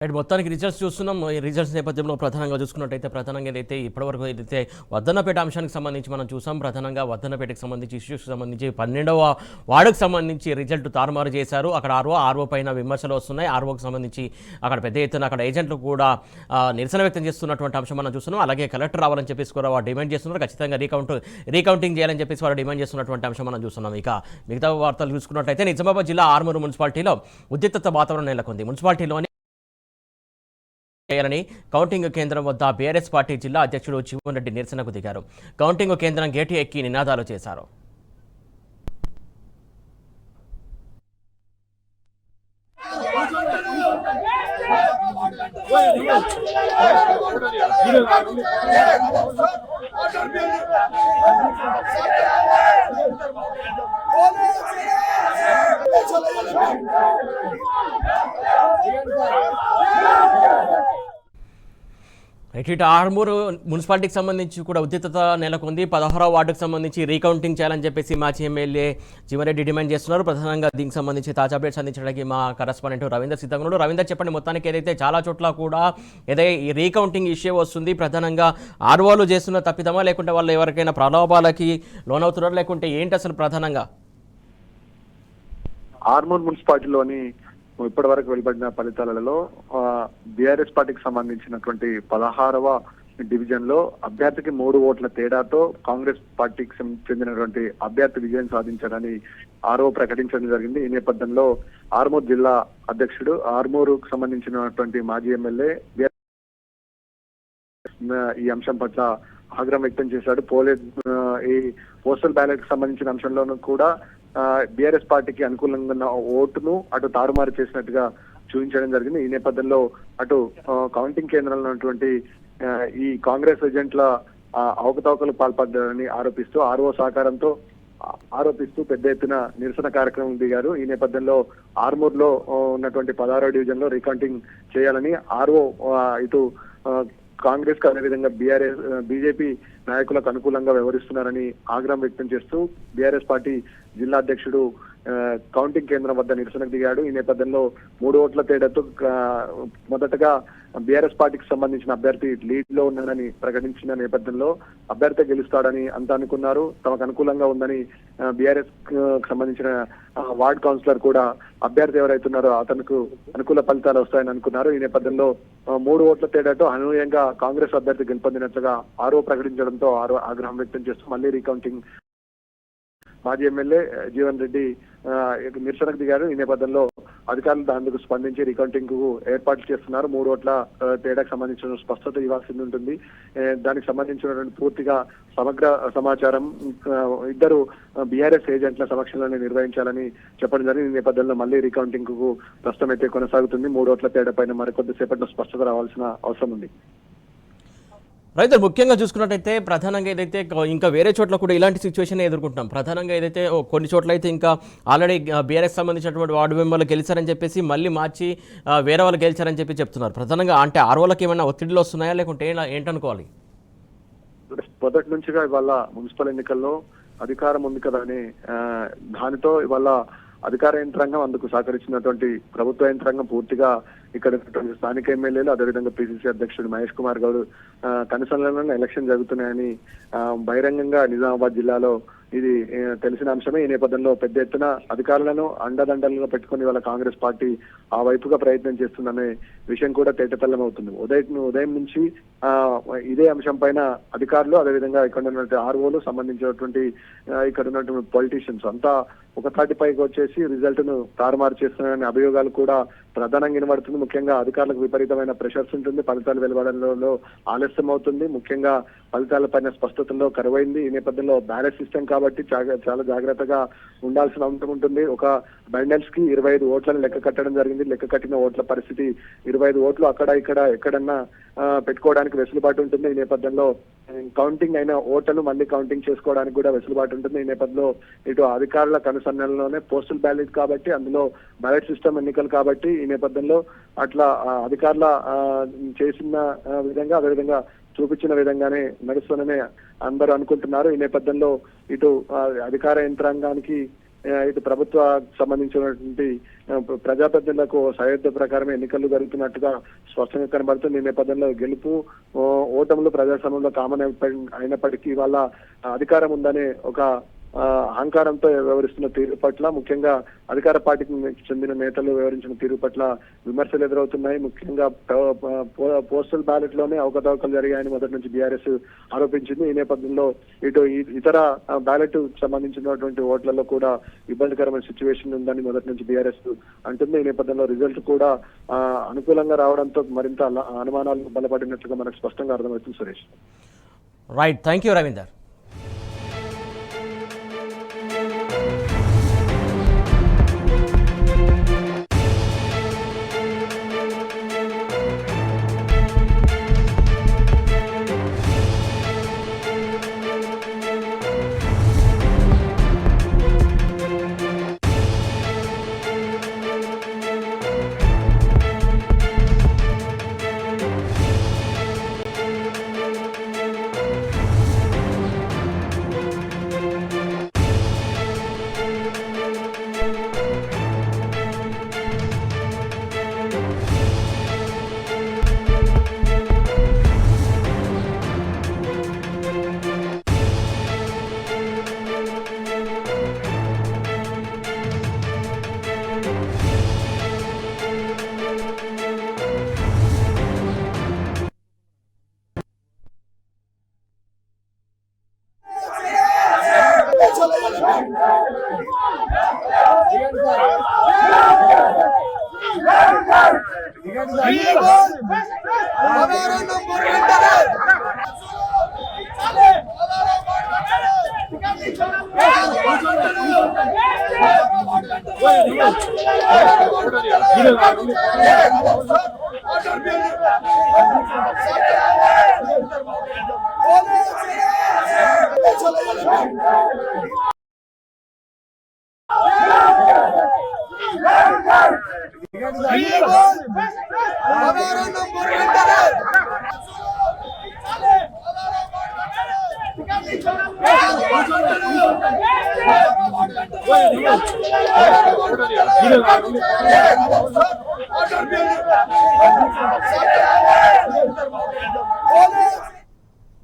Right మొత్తానికి results చూస్తున్నాం. ఈ రిజల్ట్స్ నేపథ్యంలో ప్రధానంగా చూసుకున్నట్టయితే ప్రధానంగా ఏదైతే ఇప్పటివరకు ఏదైతే వద్దన్నపేట అంశానికి సంబంధించి మనం చూసాం. ప్రధానంగా వద్దన్నపేటకు సంబంధించి ఇష్యూస్కి సంబంధించి 12వ వార్డుకు సంబంధించి రిజల్ట్ తారుమారు చేశారు. అక్కడ ఆర్ఓ పైన విమర్శలు వస్తున్నాయి. ఆర్ఓకి సంబంధించి అక్కడ పెద్ద ఎత్తున అక్కడ ఏజెంట్లు కూడా నిరసన వ్యక్తం చేస్తున్నటువంటి అంశం మనం చూస్తున్నాం. అలాగే కలెక్టర్ రావాలని చెప్పేసి కూడా వారు డిమాండ్ చేస్తున్నారు. ఖచ్చితంగా రీకౌంటింగ్ చేయాలని చెప్పేసి వారు డిమాండ్ చేస్తున్నటువంటి అంశం మనం చూస్తున్నాం. ఇక మిగతా వార్తలు చూసుకున్నట్టయితే నిజామాబాద్ జిల్లా ఆర్మూరు మున్సిపాలిటీలో ఉద్రిక్తత వాతావరణం నెలకొంది. మున్సిపాలిటీలోని చేయాలని కౌంటింగ్ కేంద్రం వద్ద బీఆర్ఎస్ పార్టీ జిల్లా అధ్యక్షుడు జీవన్ రెడ్డి నిరసనకు దిగారు. కౌంటింగ్ కేంద్రం గేటు ఎక్కి నినాదాలు చేశారు. ఇటు ఆర్మూరు మున్సిపాలిటీకి సంబంధించి కూడా ఉద్రిక్తత నెలకొంది. 16వ వార్డుకు సంబంధించి రీకౌంటింగ్ చేయాలని చెప్పేసి మాజీ ఎమ్మెల్యే జీవన్రెడ్డి డిమాండ్ చేస్తున్నారు. ప్రధానంగా దీనికి సంబంధించి తాజా అప్డేట్స్ అందించడానికి మా కరెస్పాండెంట్ రవీందర్ సిద్ధంగా. రవీందర్, చెప్పండి, మొత్తానికి ఏదైతే చాలా చోట్ల కూడా ఏదైతే ఈ రీకౌంటింగ్ ఇష్యూ వస్తుంది, ప్రధానంగా ఆర్ఓలు చేస్తున్న తప్పిదమా, లేకుంటే వాళ్ళు ఎవరికైనా ప్రలోభాలకి లోనవుతున్నారు, లేకుంటే ఏంటి అసలు ప్రధానంగా? ఆర్మూర్ మున్సిపాలిటీలోని ఇప్పటి వరకు వెలువడిన ఫలితాలలో బీఆర్ఎస్ పార్టీకి సంబంధించినటువంటి 16వ డివిజన్ లో అభ్యర్థికి 3 ఓట్ల తేడాతో కాంగ్రెస్ పార్టీకి చెందినటువంటి అభ్యర్థి విజయం సాధించారని ఆర్ఓ ప్రకటించడం జరిగింది. ఈ నేపథ్యంలో ఆర్మూర్ జిల్లా అధ్యక్షుడు, ఆర్మూరుకు సంబంధించినటువంటి మాజీ ఎమ్మెల్యే ఈ అంశం పట్ల ఆగ్రహం వ్యక్తం చేశాడు. ఈ పోస్టల్ బ్యాలెట్ కి సంబంధించిన అంశంలోనూ కూడా బీఆర్ఎస్ పార్టీకి అనుకూలంగా ఉన్న ఓటును అటు తారుమారు చేసినట్టుగా చూపించడం జరిగింది. ఈ నేపథ్యంలో అటు కౌంటింగ్ కేంద్రంలో ఉన్నటువంటి ఈ కాంగ్రెస్ ఏజెంట్ల అవకతవకలు పాల్పడ్డారని ఆర్ఓ సహకారంతో ఆరోపిస్తూ పెద్ద ఎత్తున నిరసన కార్యక్రమం దిగారు. ఈ నేపథ్యంలో ఆర్మూర్ లో ఉన్నటువంటి 16వ డివిజన్ లో రీకౌంటింగ్ చేయాలని ఆర్ఓ ఇటు కాంగ్రెస్ కు అదేవిధంగా బీజేపీ నాయకులకు అనుకూలంగా వ్యవహరిస్తున్నారని ఆగ్రహం వ్యక్తం చేస్తూ బీఆర్ఎస్ పార్టీ జిల్లా అధ్యక్షుడు కౌంటింగ్ కేంద్రం వద్ద నిరసనకు దిగాడు. ఈ నేపథ్యంలో 3 ఓట్ల తేడాతో మొదటగా బీఆర్ఎస్ పార్టీకి సంబంధించిన అభ్యర్థి లీడ్ లో ఉన్నాడని ప్రకటించిన నేపథ్యంలో అభ్యర్థి గెలుస్తాడని అంతా అనుకున్నారు. తమకు అనుకూలంగా ఉందని బీఆర్ఎస్ సంబంధించిన వార్డ్ కౌన్సిలర్ కూడా అభ్యర్థి ఎవరైతున్నారో అతనికి అనుకూల ఫలితాలు వస్తాయని అనుకున్నారు. ఈ నేపథ్యంలో 3 ఓట్ల తేడాతో అనూహ్యంగా కాంగ్రెస్ అభ్యర్థి గెలుపొందినట్లుగా ఆర్ఓ ప్రకటించడంతో ఆగ్రహం వ్యక్తం చేస్తూ మళ్లీ రీకౌంటింగ్ మాజీ ఎమ్మెల్యే జీవన్ రెడ్డి నిరసనకు దిగారు. ఈ నేపథ్యంలో అధికారులు దానికి స్పందించి రీకౌంటింగ్ కు ఏర్పాట్లు చేస్తున్నారు. 3 ఓట్ల తేడాకు సంబంధించిన స్పష్టత ఇవ్వాల్సింది ఉంటుంది. దానికి సంబంధించినటువంటి పూర్తిగా సమగ్ర సమాచారం ఇద్దరు బీఆర్ఎస్ ఏజెంట్ల సమక్షంలోనే నిర్వహించాలని చెప్పడం జరిగింది. ఈ నేపథ్యంలో మళ్లీ రీకౌంటింగ్ కు ప్రస్తుతం అయితే కొనసాగుతుంది. 3 ఓట్ల తేడా పైన మరికొద్దిసేపట్లో స్పష్టత రావాల్సిన అవసరం ఉంది. రైతులు ముఖ్యంగా చూసుకున్నట్టయితే ప్రధానంగా ఏదైతే ఇంకా వేరే చోట్ల కూడా ఇలాంటి సిచ్యువేషన్ ఎదుర్కొంటున్నాం. ప్రధానంగా ఏదైతే కొన్ని చోట్ల అయితే ఇంకా ఆల్రెడీ బీఆర్ఎస్ సంబంధించినటువంటి వార్డు మెంబర్లు గెలిచారని చెప్పేసి మళ్ళీ మార్చి వేరే వాళ్ళు గెలిచారని చెప్పి చెప్తున్నారు. ప్రధానంగా అంటే ఆర్ఓలకి ఏమైనా ఒత్తిడిలో వస్తున్నాయా, లేకుంటే ఏంటనుకోవాలి? మొదటి నుంచిగా ఇవాళ మున్సిపల్ ఎన్నికల్లో అధికారం ఉంది కదా అని దానితో ఇవాళ అధికార యంత్రాంగం అందుకు సహకరించినటువంటి ప్రభుత్వ యంత్రాంగం పూర్తిగా ఇక్కడ స్థానిక ఎమ్మెల్యేలు అదేవిధంగా పిసిసి అధ్యక్షుడు మహేష్ కుమార్ గౌడ్ కనుసంధానంలో ఎలక్షన్ జరుగుతున్నాయని బహిరంగంగా నిజామాబాద్ జిల్లాలో ఇది తెలిసిన అంశమే. ఈ నేపథ్యంలో పెద్ద ఎత్తున అధికారులను అండదండలుగా పెట్టుకుని వాళ్ళ కాంగ్రెస్ పార్టీ ఆ వైపుగా ప్రయత్నం చేస్తుందనే విషయం కూడా తేటతెల్లం అవుతుంది. ఉదయం నుంచి ఇదే అంశం పైన అధికారులు అదేవిధంగా ఇక్కడ ఉన్నటువంటి ఆర్ఓలు సంబంధించినటువంటి ఇక్కడ ఉన్నటువంటి పొలిటీషియన్స్ అంతా ఒక తాటిపైకి వచ్చేసి రిజల్ట్ ను తారుమారు చేస్తున్నారనే అభియోగాలు కూడా ప్రధానంగా వినబడుతుంది. ముఖ్యంగా అధికారులకు విపరీతమైన ప్రెషర్స్ ఉంటుంది. ఫలితాలు వెలువడంలో ఆలస్యం అవుతుంది. ముఖ్యంగా ఫలితాలపైన స్పష్టతలో కరువైంది. ఈ నేపథ్యంలో బ్యాలెట్ సిస్టమ్ కాబట్టి చాలా జాగ్రత్తగా ఉండాల్సిన అవసరం ఉంటుంది. ఒక బండల్స్ కి 25 ఓట్లను లెక్క కట్టడం జరిగింది. లెక్క కట్టిన ఓట్ల పరిస్థితి 25 ఓట్లు అక్కడ ఇక్కడ ఎక్కడన్నా పెట్టుకోవడానికి వెసులుబాటు ఉంటుంది. ఈ నేపథ్యంలో కౌంటింగ్ అయిన ఓట్లను మళ్ళీ కౌంటింగ్ చేసుకోవడానికి కూడా వెసులుబాటు ఉంటుంది. ఈ నేపథ్యంలో ఇటు అధికారుల కనుసన్నల్లోనే పోస్టల్ బ్యాలెట్ కాబట్టి అందులో బ్యాలెట్ సిస్టమ్ ఎన్నికలు కాబట్టి ఈ నేపథ్యంలో అట్లా అధికారుల చేసిన విధంగా అదేవిధంగా చూపించిన విధంగానే నడుస్తుందని అందరూ అనుకుంటున్నారు. ఈ నేపథ్యంలో ఇటు అధికార యంత్రాంగానికి ఇటు ప్రభుత్వ సంబంధించినటువంటి ప్రజాప్రతినిధులకు సయోధ్య ప్రకారమే ఎన్నికలు జరుగుతున్నట్టుగా స్పష్టంగా కనబడుతుంది. ఈ నేపథ్యంలో గెలుపు ఓటములు ప్రజాస్వామ్యంలో కామన్ అయినప్పటికీ వాళ్ళ అధికారం ఉందనే ఒక అహంకారంతో వ్యవహరిస్తున్న తీరు పట్ల, ముఖ్యంగా అధికార పార్టీకి చెందిన నేతలు వ్యవహరించిన తీరు పట్ల విమర్శలు ఎదురవుతున్నాయి. ముఖ్యంగా పోస్టల్ బ్యాలెట్ లోనే అవకతవకలు జరిగాయని మొదటి నుంచి బీఆర్ఎస్ ఆరోపించింది. ఈ నేపథ్యంలో ఇటు ఇతర బ్యాలెట్ సంబంధించినటువంటి ఓట్లలో కూడా ఇబ్బందికరమైన సిచ్యువేషన్ ఉందని మొదటి నుంచి బీఆర్ఎస్ అంటుంది. ఈ నేపథ్యంలో రిజల్ట్ కూడా అనుకూలంగా రావడంతో మరింత అనుమానాలు బలపడినట్లుగా మనకు స్పష్టంగా అర్థమవుతుంది. Suresh. Right, thank you Ravinder. Olha!